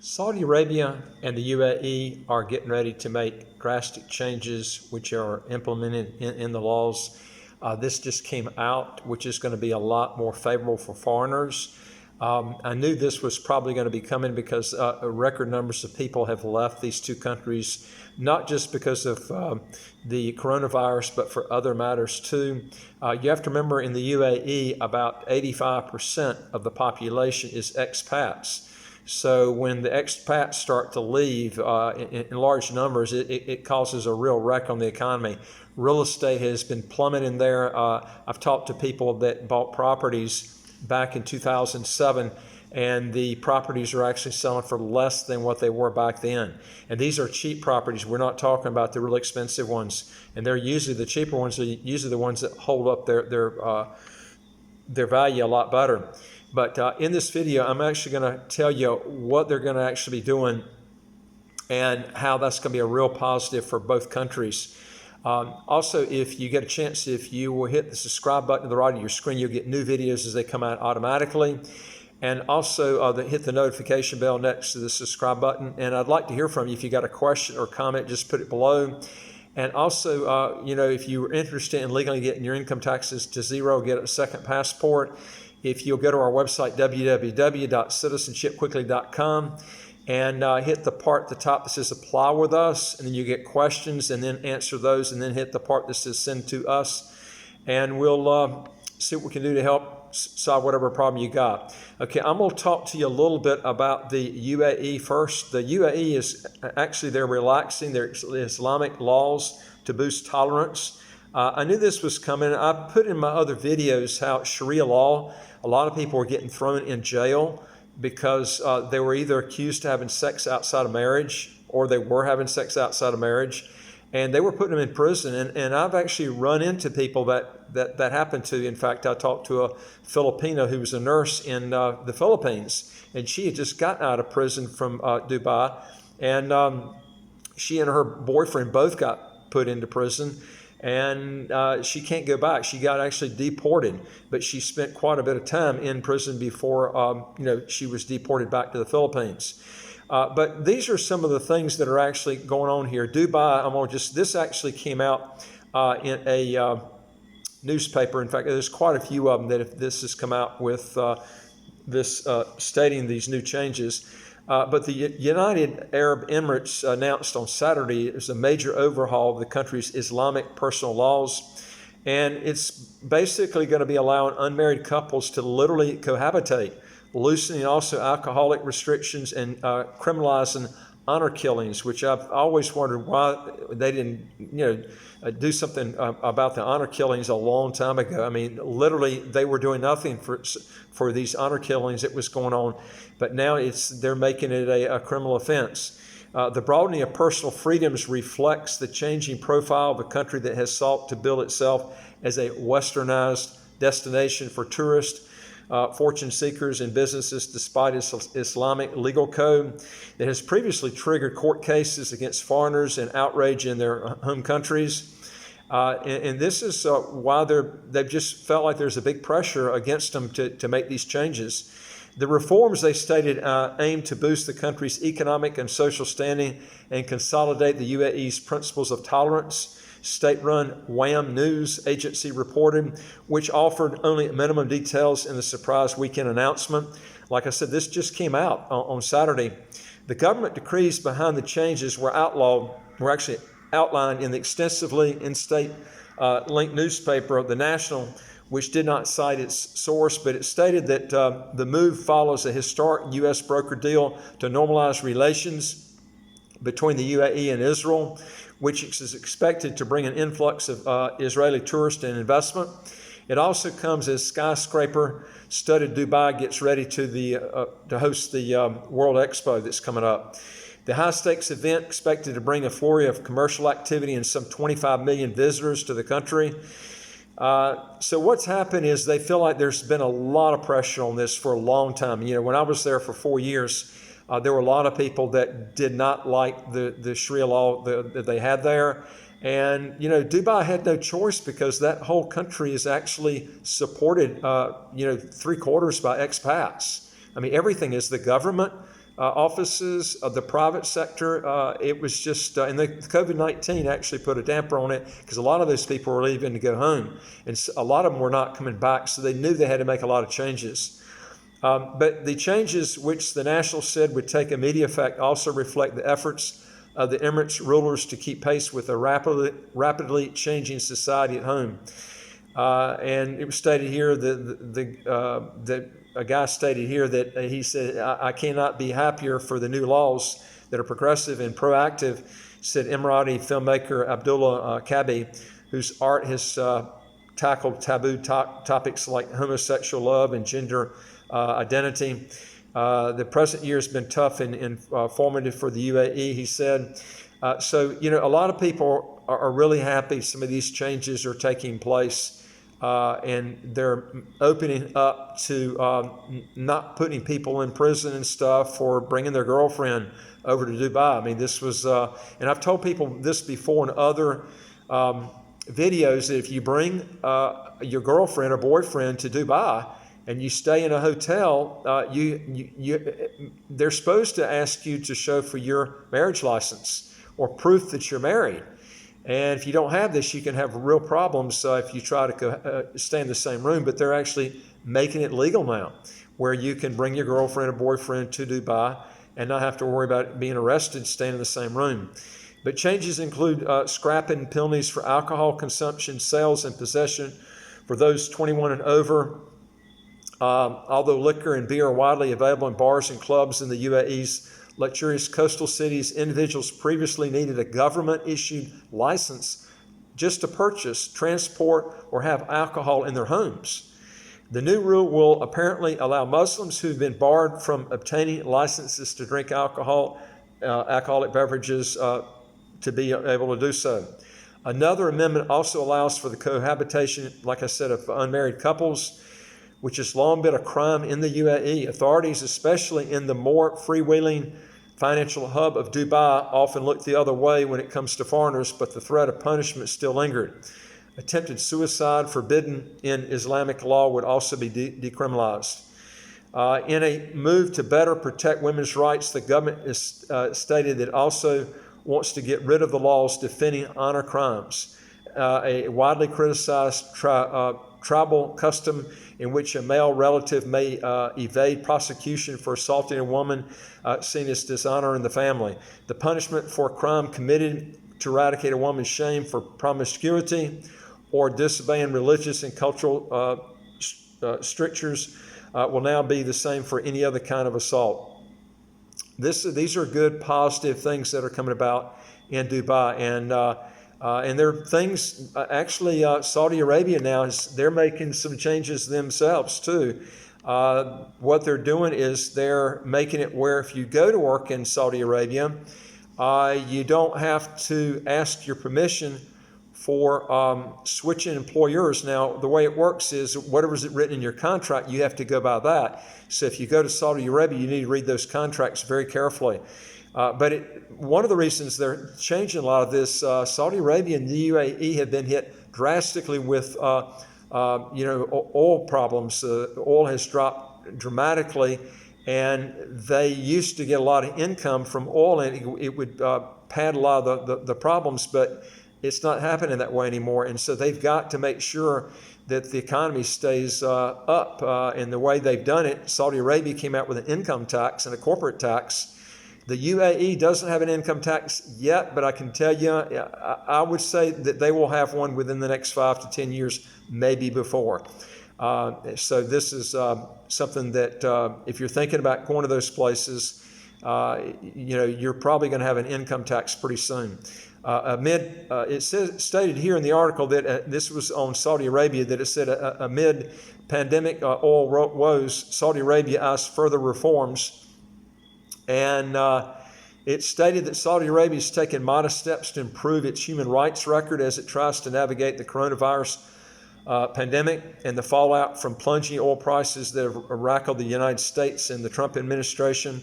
Saudi Arabia and the UAE are getting ready to make drastic changes which are implemented in the laws. This just came out, which is going to be a lot more favorable for foreigners. I knew this was probably going to be coming because record numbers of people have left these two countries, not just because of the coronavirus, but for other matters too. You have to remember in the UAE, about 85% of the population is expats. So when the expats start to leave in large numbers, it causes a real wreck on the economy. Real estate has been plummeting there. I've talked to people that bought properties back in 2007, and the properties are actually selling for less than what they were back then. And these are cheap properties. We're not talking about the really expensive ones. And they're usually the cheaper ones are usually the ones that hold up their value a lot better. But in this video, I'm actually going to tell you what they're going to actually be doing and how that's going to be a real positive for both countries. Also, if you get a chance, if you will hit the subscribe button to the right of your screen, you'll get new videos as they come out automatically. And also hit the notification bell next to the subscribe button. And I'd like to hear from you. If you got a question or comment, just put it below. And also, if you're interested in legally getting your income taxes to zero, get a second passport, if you'll go to our website, www.citizenshipquickly.com, and hit the part at the top that says apply with us, and then you get questions and then answer those, and then hit the part that says send to us, and we'll see what we can do to help solve whatever problem you got. Okay, I'm going to talk to you a little bit about the UAE first. The UAE is actually, they're relaxing their Islamic laws to boost tolerance. I knew this was coming. I put in my other videos how Sharia law, a lot of people were getting thrown in jail because they were either accused of having sex outside of marriage or they were having sex outside of marriage, and they were putting them in prison. And I've actually run into people that happened to. In fact, I talked to a Filipino who was a nurse in the Philippines, and she had just gotten out of prison from Dubai, and she and her boyfriend both got put into prison. And she can't go back. She got actually deported, but she spent quite a bit of time in prison before she was deported back to the Philippines. But these are some of the things that are actually going on here. Dubai, this actually came out in a newspaper. In fact, there's quite a few of them that this has come out with this stating these new changes. But the United Arab Emirates announced on Saturday there's a major overhaul of the country's Islamic personal laws. And it's basically going to be allowing unmarried couples to literally cohabitate, loosening also alcoholic restrictions and criminalizing honor killings, which I've always wondered why they didn't, do something about the honor killings a long time ago. I mean, literally, they were doing nothing for these honor killings that was going on, but now they're making it a criminal offense. The broadening of personal freedoms reflects the changing profile of a country that has sought to build itself as a westernized destination for tourists, fortune seekers, and businesses, despite its Islamic legal code that has previously triggered court cases against foreigners and outrage in their home countries. And this is why they've just felt like there's a big pressure against them to make these changes. The reforms, they stated, aim to boost the country's economic and social standing and consolidate the UAE's principles of tolerance. State-run WAM News Agency reported, which offered only minimum details in the surprise weekend announcement. Like I said, this just came out on Saturday. The government decrees behind the changes were actually outlined in the extensively in-state linked newspaper, The National, which did not cite its source, but it stated that the move follows a historic U.S. broker deal to normalize relations between the UAE and Israel, which is expected to bring an influx of Israeli tourists and investment. It also comes as skyscraper-studded Dubai gets ready to host the World Expo that's coming up. The high-stakes event expected to bring a flurry of commercial activity and some 25 million visitors to the country. So what's happened is they feel like there's been a lot of pressure on this for a long time. When I was there for 4 years, there were a lot of people that did not like the Sharia law that they had there. And, Dubai had no choice because that whole country is actually supported, 3/4 by expats. I mean, everything is the government, offices of the private sector. It was just, and the COVID-19 actually put a damper on it because a lot of those people were leaving to go home. And a lot of them were not coming back, so they knew they had to make a lot of changes. But the changes which the Nationals said would take immediate effect also reflect the efforts of the Emirates rulers to keep pace with a rapidly changing society at home. And it was stated here that a guy stated here that he said, I cannot be happier for the new laws that are progressive and proactive, said Emirati filmmaker Abdullah Kabi, whose art has tackled taboo topics like homosexual love and gender identity. The present year has been tough and formative for the UAE, he said. So, a lot of people are really happy some of these changes are taking place. And they're opening up to not putting people in prison and stuff for bringing their girlfriend over to Dubai. I mean, this was, and I've told people this before in other videos, that if you bring your girlfriend or boyfriend to Dubai and you stay in a hotel, they're supposed to ask you to show for your marriage license or proof that you're married. And if you don't have this, you can have real problems if you try to stay in the same room. But they're actually making it legal now, where you can bring your girlfriend or boyfriend to Dubai and not have to worry about being arrested staying in the same room. But changes include scrapping penalties for alcohol consumption, sales, and possession for those 21 and over. Although liquor and beer are widely available in bars and clubs in the UAE's luxurious coastal cities, individuals previously needed a government-issued license just to purchase, transport, or have alcohol in their homes. The new rule will apparently allow Muslims who've been barred from obtaining licenses to drink alcoholic beverages to be able to do so. Another amendment also allows for the cohabitation, like I said, of unmarried couples, which has long been a crime in the UAE. Authorities, especially in the more freewheeling financial hub of Dubai, often look the other way when it comes to foreigners, but the threat of punishment still lingered. Attempted suicide, forbidden in Islamic law, would also be decriminalized. In a move to better protect women's rights, the government is stated that it also wants to get rid of the laws defending honor crimes, a widely criticized tribal custom in which a male relative may evade prosecution for assaulting a woman seen as dishonor in the family. The punishment for a crime committed to eradicate a woman's shame for promiscuity or disobeying religious and cultural strictures will now be the same for any other kind of assault. These are good, positive things that are coming about in Dubai. And there are things, actually, Saudi Arabia now, they're making some changes themselves too. What they're doing is they're making it where if you go to work in Saudi Arabia, you don't have to ask your permission for switching employers. Now, the way it works is whatever's written in your contract, you have to go by that. So if you go to Saudi Arabia, you need to read those contracts very carefully. But one of the reasons they're changing a lot of this, Saudi Arabia and the UAE have been hit drastically with, oil problems. Oil has dropped dramatically, and they used to get a lot of income from oil, and it would pad a lot of the problems, but it's not happening that way anymore. And so they've got to make sure that the economy stays up. And the way they've done it, Saudi Arabia came out with an income tax and a corporate tax. The UAE doesn't have an income tax yet, but I can tell you, I would say that they will have one within the next 5 to 10 years, maybe before. So this is something that if you're thinking about going to those places, you're probably going to have an income tax pretty soon. It stated here in the article that this was on Saudi Arabia, that it said amid pandemic oil woes, Saudi Arabia asked further reforms. And it stated that Saudi Arabia has taken modest steps to improve its human rights record as it tries to navigate the coronavirus pandemic and the fallout from plunging oil prices that have rackled the United States and the Trump administration.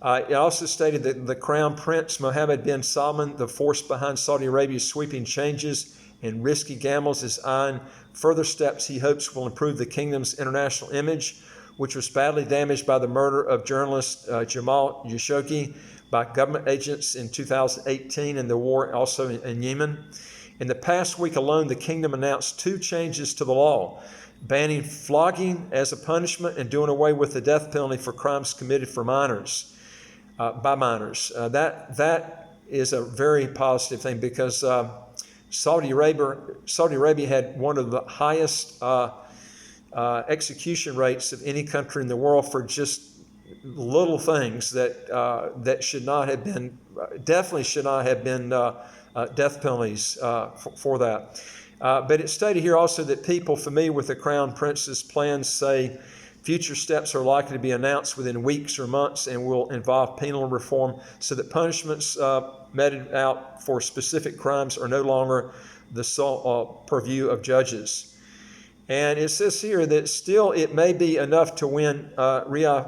It also stated that the Crown Prince Mohammed bin Salman, the force behind Saudi Arabia's sweeping changes and risky gambles, is eyeing further steps he hopes will improve the kingdom's international image, which was badly damaged by the murder of journalist Jamal Khashoggi by government agents in 2018 and the war also in Yemen. In the past week alone, the kingdom announced 2 changes to the law, banning flogging as a punishment and doing away with the death penalty for crimes committed for minors, by minors. That is a very positive thing because Saudi Arabia had one of the highest execution rates of any country in the world for just little things that should not have been, definitely should not have been death penalties for that. But it stated here also that people familiar with the Crown Prince's plans say future steps are likely to be announced within weeks or months and will involve penal reform so that punishments meted out for specific crimes are no longer the sole purview of judges. And it says here that still it may be enough to win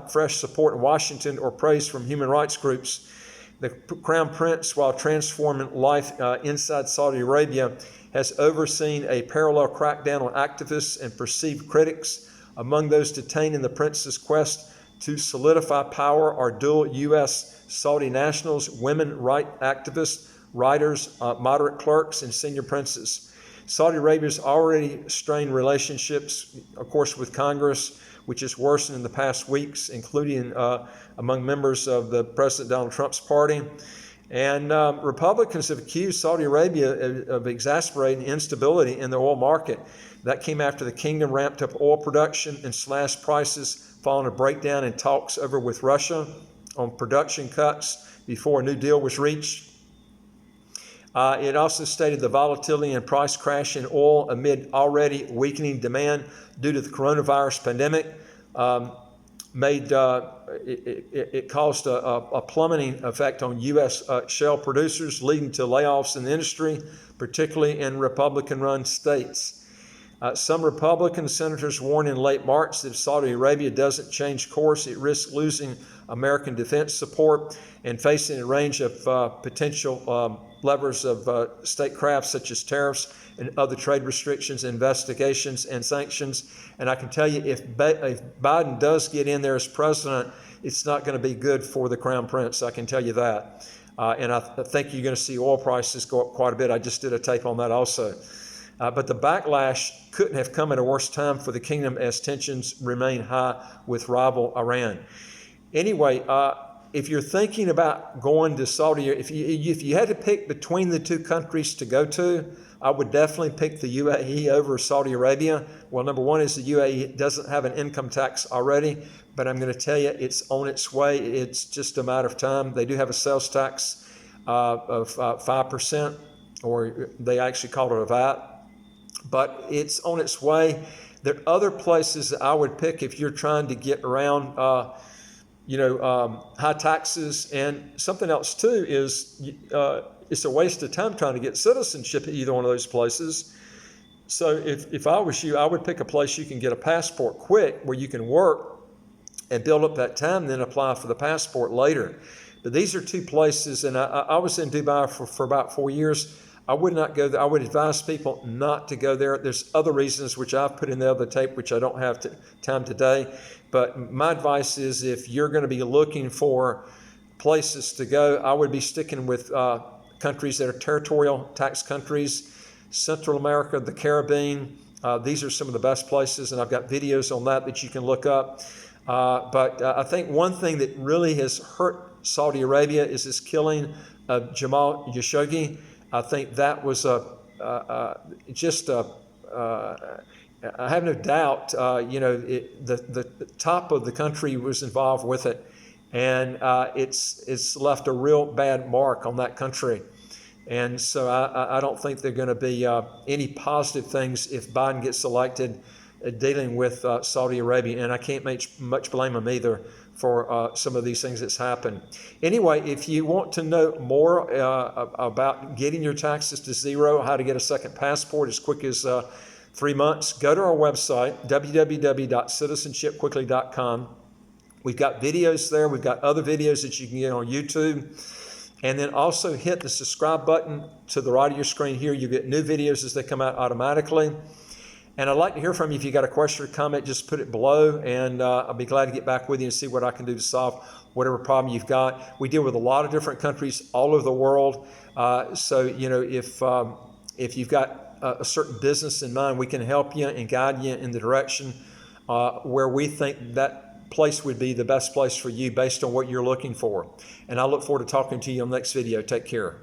fresh support in Washington or praise from human rights groups. The Crown Prince, while transforming life inside Saudi Arabia, has overseen a parallel crackdown on activists and perceived critics. Among those detained in the Prince's quest to solidify power are dual U.S. Saudi nationals, women rights activists, writers, moderate clerks, and senior princes. Saudi Arabia's already strained relationships, of course, with Congress, which has worsened in the past weeks, including among members of the President Donald Trump's party. And Republicans have accused Saudi Arabia of exasperating instability in the oil market. That came after the kingdom ramped up oil production and slashed prices following a breakdown in talks over with Russia on production cuts before a new deal was reached. It also stated the volatility and price crash in oil amid already weakening demand due to the coronavirus pandemic it caused a plummeting effect on U.S. shale producers, leading to layoffs in the industry, particularly in Republican-run states. Some Republican senators warned in late March that if Saudi Arabia doesn't change course, it risks losing American defense support and facing a range of potential levers of statecraft such as tariffs and other trade restrictions, investigations, and sanctions. And I can tell you, if Biden does get in there as president, it's not going to be good for the Crown Prince. I can tell you that. And I think you're going to see oil prices go up quite a bit. I just did a tape on that also. But the backlash couldn't have come at a worse time for the kingdom as tensions remain high with rival Iran. Anyway, if you're thinking about going to Saudi, if you had to pick between the two countries to go to, I would definitely pick the UAE over Saudi Arabia. Well, number one is the UAE doesn't have an income tax already, but I'm going to tell you it's on its way. It's just a matter of time. They do have a sales tax of 5%, or they actually call it a VAT. But it's on its way. There are other places that I would pick if you're trying to get around, high taxes. And something else too is it's a waste of time trying to get citizenship at either one of those places. So if I was you, I would pick a place you can get a passport quick, where you can work and build up that time, then apply for the passport later. But these are two places, and I was in Dubai for about 4 years. I would not go there. I would advise people not to go there. There's other reasons which I've put in the other tape, which I don't have time today. But my advice is, if you're going to be looking for places to go, I would be sticking with countries that are territorial tax countries, Central America, the Caribbean. These are some of the best places, and I've got videos on that you can look up. But I think one thing that really has hurt Saudi Arabia is this killing of Jamal Khashoggi. I think that was I have no doubt, the top of the country was involved with it, and it's left a real bad mark on that country. And so I don't think there are going to be any positive things if Biden gets elected dealing with Saudi Arabia, and I can't make much blame him either for some of these things that's happened. Anyway, if you want to know more about getting your taxes to zero, how to get a second passport as quick as 3 months, go to our website, www.citizenshipquickly.com. We've got videos there. We've got other videos that you can get on YouTube. And then also hit the subscribe button to the right of your screen here. You get new videos as they come out automatically. And I'd like to hear from you. If you got a question or comment, just put it below, and I'll be glad to get back with you and see what I can do to solve whatever problem you've got. We deal with a lot of different countries all over the world. So, if you've got a certain business in mind, we can help you and guide you in the direction where we think that place would be the best place for you based on what you're looking for. And I look forward to talking to you on the next video. Take care.